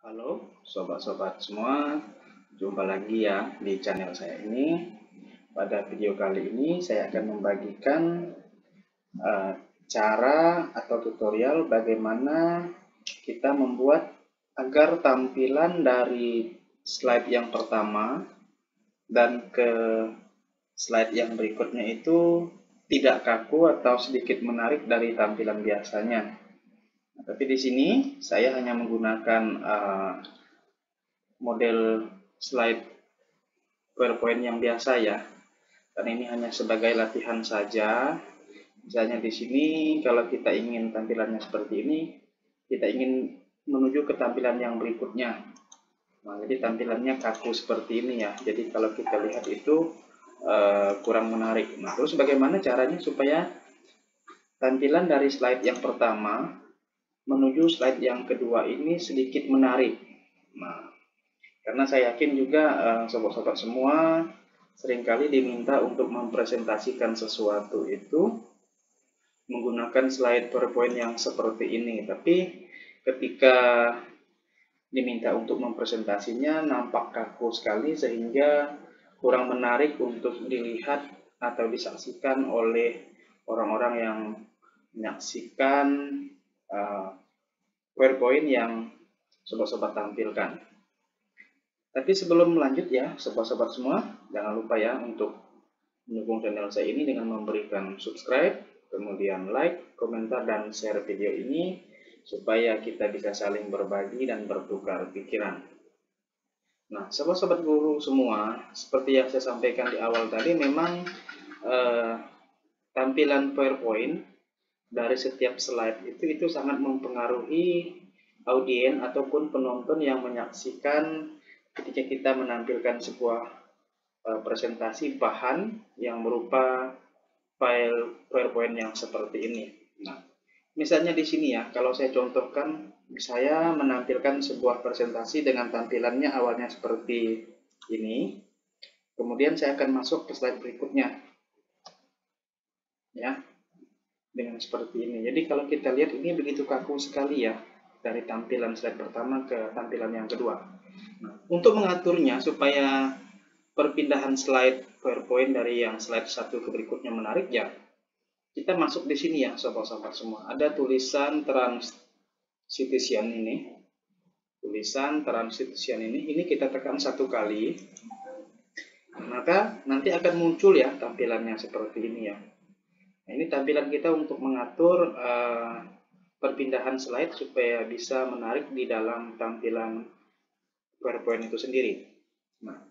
Halo sobat-sobat semua, jumpa lagi ya di channel saya ini. Pada video kali ini saya akan membagikan eh, cara atau tutorial bagaimana kita membuat agar tampilan dari slide yang pertama dan ke slide yang berikutnya itu tidak kaku atau sedikit menarik dari tampilan biasanya. Tapi di sini saya hanya menggunakan model slide PowerPoint yang biasa ya, karena ini hanya sebagai latihan saja. Misalnya di sini kalau kita ingin tampilannya seperti ini, kita ingin menuju ke tampilan yang berikutnya. Nah, jadi tampilannya kaku seperti ini ya. Jadi kalau kita lihat itu kurang menarik. Nah, terus bagaimana caranya supaya tampilan dari slide yang pertama menuju slide yang kedua ini sedikit menarik. Nah, karena saya yakin juga sobat-sobat semua seringkali diminta untuk mempresentasikan sesuatu itu menggunakan slide PowerPoint yang seperti ini. Tapi ketika diminta untuk mempresentasinya nampak kaku sekali sehingga kurang menarik untuk dilihat atau disaksikan oleh orang-orang yang menyaksikan PowerPoint yang sobat-sobat tampilkan. Tapi sebelum lanjut ya, sobat-sobat semua, jangan lupa ya untuk mendukung channel saya ini dengan memberikan subscribe, kemudian like, komentar, dan share video ini, supaya kita bisa saling berbagi dan bertukar pikiran. Nah, sobat-sobat guru semua, seperti yang saya sampaikan di awal tadi, memang tampilan PowerPoint dari setiap slide itu sangat mempengaruhi audiens ataupun penonton yang menyaksikan ketika kita menampilkan sebuah presentasi bahan yang berupa file PowerPoint yang seperti ini. Nah, misalnya di sini ya, kalau saya contohkan, saya menampilkan sebuah presentasi dengan tampilannya awalnya seperti ini, kemudian saya akan masuk ke slide berikutnya, ya, dengan seperti ini. Jadi kalau kita lihat ini begitu kaku sekali ya, dari tampilan slide pertama ke tampilan yang kedua. Nah, untuk mengaturnya supaya perpindahan slide PowerPoint dari yang slide satu ke berikutnya menarik ya, kita masuk di sini ya sobat-sobat semua. Ada tulisan transition ini. Tulisan transition ini kita tekan satu kali. Maka nanti akan muncul ya tampilannya seperti ini ya. Nah, ini tampilan kita untuk mengatur perpindahan slide supaya bisa menarik di dalam tampilan PowerPoint itu sendiri. Nah,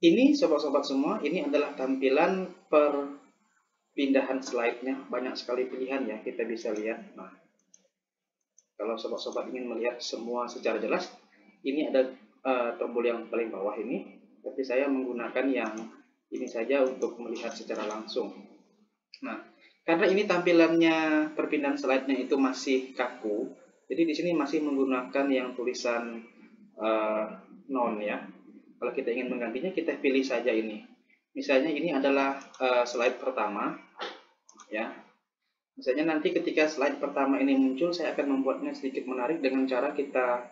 ini sobat-sobat semua, ini adalah tampilan perpindahan slide-nya. Banyak sekali pilihan ya, kita bisa lihat. Nah, kalau sobat-sobat ingin melihat semua secara jelas, ini ada tombol yang paling bawah ini. Tapi saya menggunakan yang ini saja untuk melihat secara langsung. Nah, karena ini tampilannya perpindahan slide-nya itu masih kaku, jadi di sini masih menggunakan yang tulisan non ya. Kalau kita ingin menggantinya, kita pilih saja ini. Misalnya ini adalah slide pertama, ya. Misalnya nanti ketika slide pertama ini muncul, saya akan membuatnya sedikit menarik dengan cara kita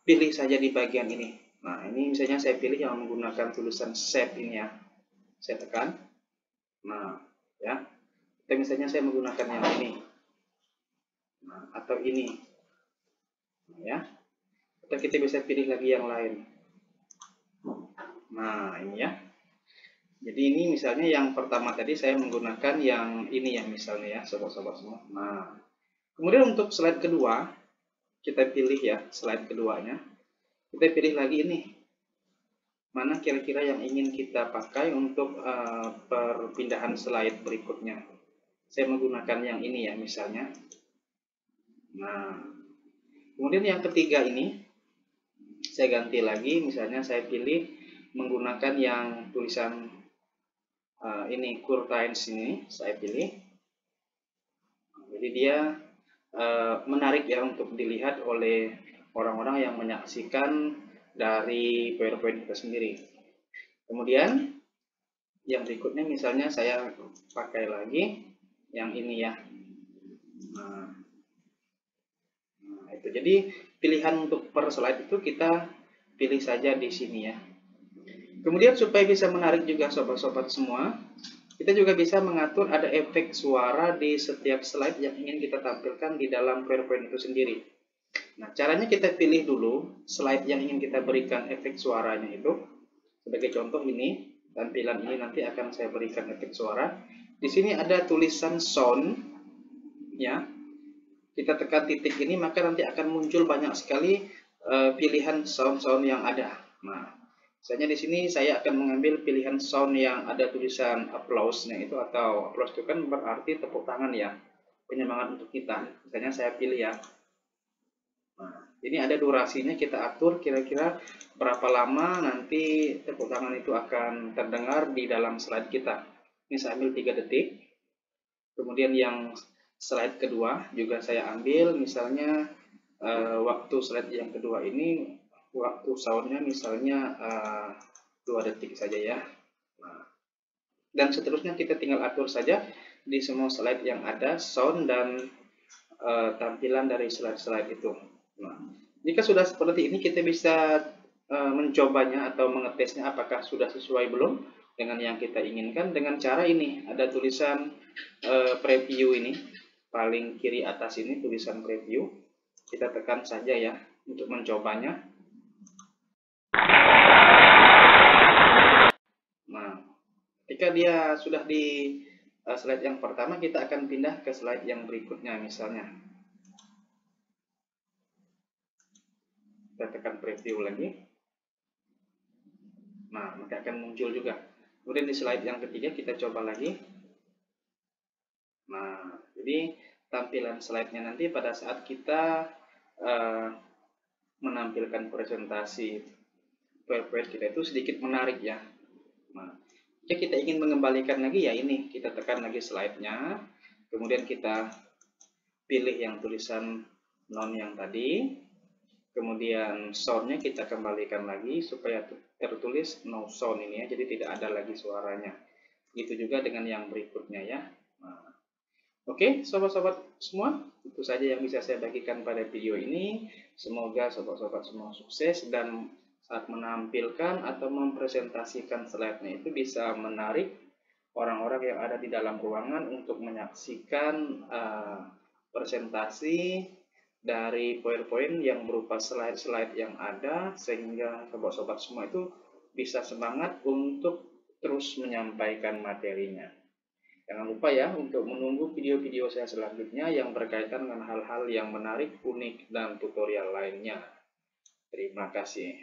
pilih saja di bagian ini. Nah, ini misalnya saya pilih yang menggunakan tulisan shape ini ya. Saya tekan. Nah, ya. Atau misalnya saya menggunakan yang ini. Nah, atau ini. Ya. Atau kita bisa pilih lagi yang lain. Nah, ini ya. Jadi ini misalnya yang pertama tadi saya menggunakan yang ini ya misalnya ya, sobat-sobat semua. Nah, kemudian untuk slide kedua, kita pilih ya slide keduanya. Kita pilih lagi ini. Mana kira-kira yang ingin kita pakai untuk perpindahan slide berikutnya. Saya menggunakan yang ini ya misalnya. Nah, kemudian yang ketiga ini, saya ganti lagi, misalnya saya pilih menggunakan yang tulisan ini curtains ini, saya pilih. Jadi dia menarik ya untuk dilihat oleh orang-orang yang menyaksikan dari PowerPoint kita sendiri. Kemudian yang berikutnya misalnya saya pakai lagi yang ini ya. Nah itu jadi pilihan untuk per slide itu kita pilih saja di sini ya. Kemudian supaya bisa menarik juga sobat-sobat semua, kita juga bisa mengatur ada efek suara di setiap slide yang ingin kita tampilkan di dalam PowerPoint itu sendiri. Nah, caranya kita pilih dulu slide yang ingin kita berikan efek suaranya itu. Sebagai contoh ini, tampilan ini nanti akan saya berikan efek suara. Di sini ada tulisan sound, ya. Kita tekan titik ini, maka nanti akan muncul banyak sekali pilihan sound-sound yang ada. Nah, misalnya di sini saya akan mengambil pilihan sound yang ada tulisan applause-nya itu, atau applause itu kan berarti tepuk tangan ya, penyemangat untuk kita. Misalnya saya pilih ya. Nah, ini ada durasinya, kita atur kira-kira berapa lama nanti tepuk tangan itu akan terdengar di dalam slide kita. Ini saya ambil 3 detik. Kemudian yang slide kedua juga saya ambil, misalnya waktu slide yang kedua ini, waktu soundnya misalnya 2 detik saja ya. Nah, dan seterusnya kita tinggal atur saja di semua slide yang ada sound dan tampilan dari slide-slide itu. Nah, jika sudah seperti ini, kita bisa mencobanya atau mengetesnya apakah sudah sesuai belum dengan yang kita inginkan dengan cara ini. Ada tulisan preview ini, paling kiri atas ini tulisan preview. Kita tekan saja ya untuk mencobanya. Nah, ketika dia sudah di slide yang pertama, kita akan pindah ke slide yang berikutnya misalnya. Kita tekan preview lagi. Nah, maka akan muncul juga. Kemudian di slide yang ketiga kita coba lagi. Nah, jadi tampilan slide-nya nanti pada saat kita menampilkan presentasi PowerPoint kita itu sedikit menarik ya. Nah, jika kita ingin mengembalikan lagi ya ini, kita tekan lagi slide-nya. Kemudian kita pilih yang tulisan non yang tadi. Kemudian sound-nya kita kembalikan lagi supaya tertulis no sound ini ya, jadi tidak ada lagi suaranya. Gitu juga dengan yang berikutnya ya. Nah, oke, sobat-sobat semua, itu saja yang bisa saya bagikan pada video ini. Semoga sobat-sobat semua sukses dan saat menampilkan atau mempresentasikan slide-nya itu bisa menarik orang-orang yang ada di dalam ruangan untuk menyaksikan presentasi dari PowerPoint yang berupa slide-slide yang ada, sehingga sobat-sobat semua itu bisa semangat untuk terus menyampaikan materinya. Jangan lupa ya untuk menunggu video-video saya selanjutnya yang berkaitan dengan hal-hal yang menarik, unik, dan tutorial lainnya. Terima kasih.